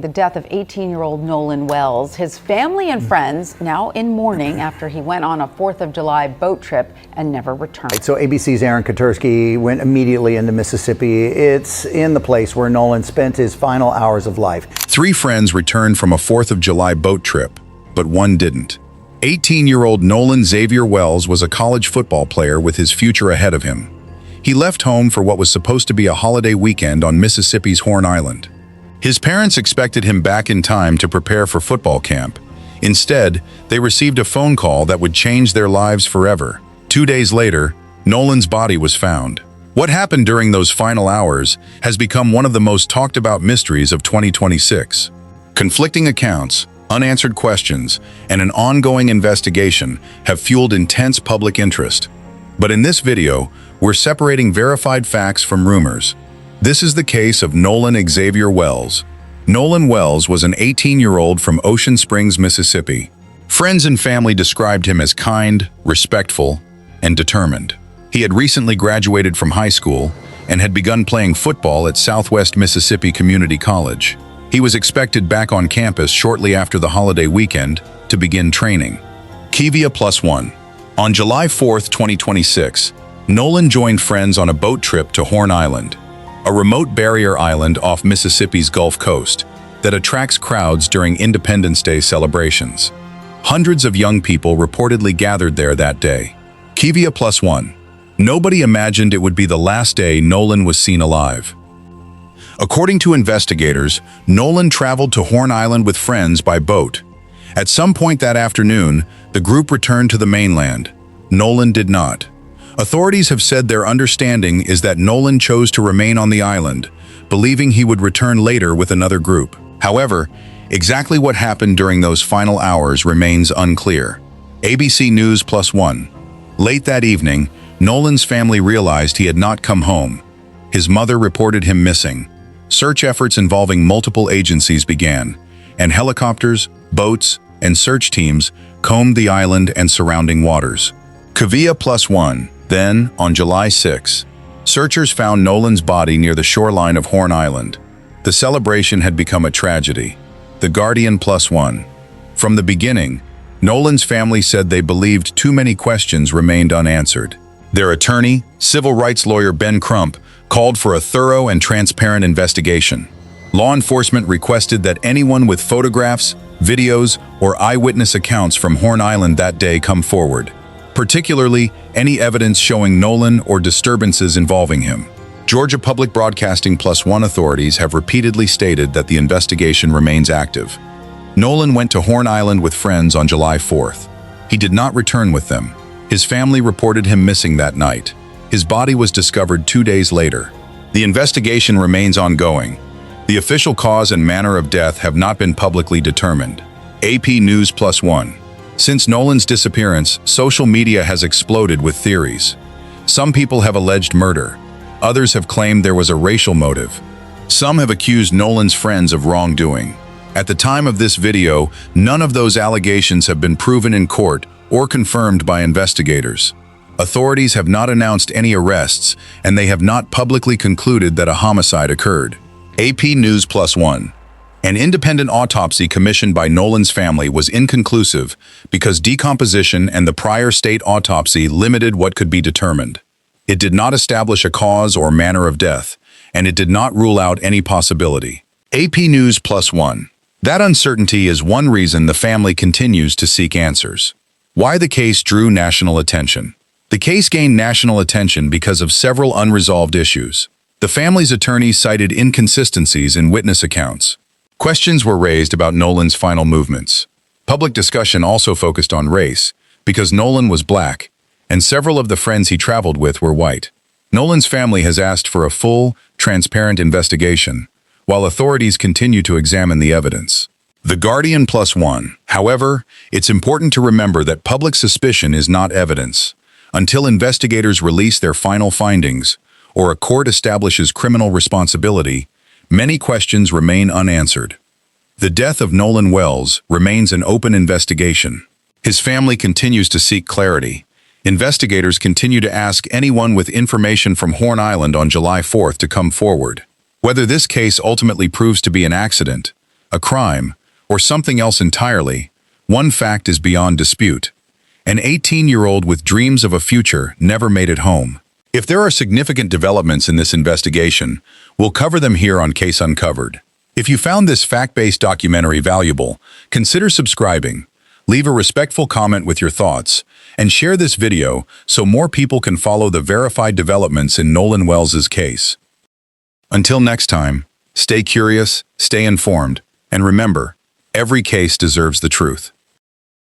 The death of 18-year-old Nolan Wells. His family and friends now in mourning after he went on a 4th of July boat trip and never returned. So ABC's Aaron Katursky went immediately into Mississippi. It's in the place where Nolan spent his final hours of life. 3 friends returned from a 4th of July boat trip, but one didn't. 18-year-old Nolan Xavier Wells was a college football player with his future ahead of him. He left home for what was supposed to be a holiday weekend on Mississippi's Horn Island. His parents expected him back in time to prepare for football camp. Instead, they received a phone call that would change their lives forever. 2 days later, Nolan's body was found. What happened during those final hours has become one of the most talked about mysteries of 2026. Conflicting accounts, unanswered questions, and an ongoing investigation have fueled intense public interest. But in this video, we're separating verified facts from rumors. This is the case of Nolan Xavier Wells. Nolan Wells was an 18-year-old from Ocean Springs, Mississippi. Friends and family described him as kind, respectful, and determined. He had recently graduated from high school and had begun playing football at Southwest Mississippi Community College. He was expected back on campus shortly after the holiday weekend to begin training. Kivia +1. On July 4, 2026, Nolan joined friends on a boat trip to Horn Island, a remote barrier island off Mississippi's Gulf Coast that attracts crowds during Independence Day celebrations. Hundreds of young people reportedly gathered there that day. Kivia +1. Nobody imagined it would be the last day Nolan was seen alive. According to investigators, Nolan traveled to Horn Island with friends by boat. At some point that afternoon, the group returned to the mainland. Nolan did not. Authorities have said their understanding is that Nolan chose to remain on the island, believing he would return later with another group. However, exactly what happened during those final hours remains unclear. ABC News +1. Late that evening, Nolan's family realized he had not come home. His mother reported him missing. Search efforts involving multiple agencies began, and helicopters, boats, and search teams combed the island and surrounding waters. Kivia +1. Then, on July 6, searchers found Nolan's body near the shoreline of Horn Island. The celebration had become a tragedy. The Guardian +1. From the beginning, Nolan's family said they believed too many questions remained unanswered. Their attorney, civil rights lawyer Ben Crump, called for a thorough and transparent investigation. Law enforcement requested that anyone with photographs, videos, or eyewitness accounts from Horn Island that day come forward, particularly any evidence showing Nolan or disturbances involving him. Georgia Public Broadcasting +1 authorities have repeatedly stated that the investigation remains active. Nolan went to Horn Island with friends on July 4th. He did not return with them. His family reported him missing that night. His body was discovered 2 days later. The investigation remains ongoing. The official cause and manner of death have not been publicly determined. AP News +1. Since Nolan's disappearance, social media has exploded with theories. Some people have alleged murder. Others have claimed there was a racial motive. Some have accused Nolan's friends of wrongdoing. At the time of this video, none of those allegations have been proven in court or confirmed by investigators. Authorities have not announced any arrests, and they have not publicly concluded that a homicide occurred. AP News +1. An independent autopsy commissioned by Nolan's family was inconclusive because decomposition and the prior state autopsy limited what could be determined. It did not establish a cause or manner of death, and it did not rule out any possibility. AP News +1. That uncertainty is one reason the family continues to seek answers. Why the case drew national attention. The case gained national attention because of several unresolved issues. The family's attorneys cited inconsistencies in witness accounts. Questions were raised about Nolan's final movements. Public discussion also focused on race, because Nolan was black, and several of the friends he traveled with were white. Nolan's family has asked for a full, transparent investigation, while authorities continue to examine the evidence. The Guardian +1. However, it's important to remember that public suspicion is not evidence. Until investigators release their final findings, or a court establishes criminal responsibility, many questions remain unanswered. The death of Nolan Wells remains an open investigation. His family continues to seek clarity. Investigators continue to ask anyone with information from Horn Island on July 4th to come forward. Whether this case ultimately proves to be an accident, a crime, or something else entirely, one fact is beyond dispute. An 18-year-old with dreams of a future never made it home. If there are significant developments in this investigation, we'll cover them here on Case Uncovered. If you found this fact-based documentary valuable, consider subscribing, leave a respectful comment with your thoughts, and share this video so more people can follow the verified developments in Nolan Wells' case. Until next time, stay curious, stay informed, and remember, every case deserves the truth.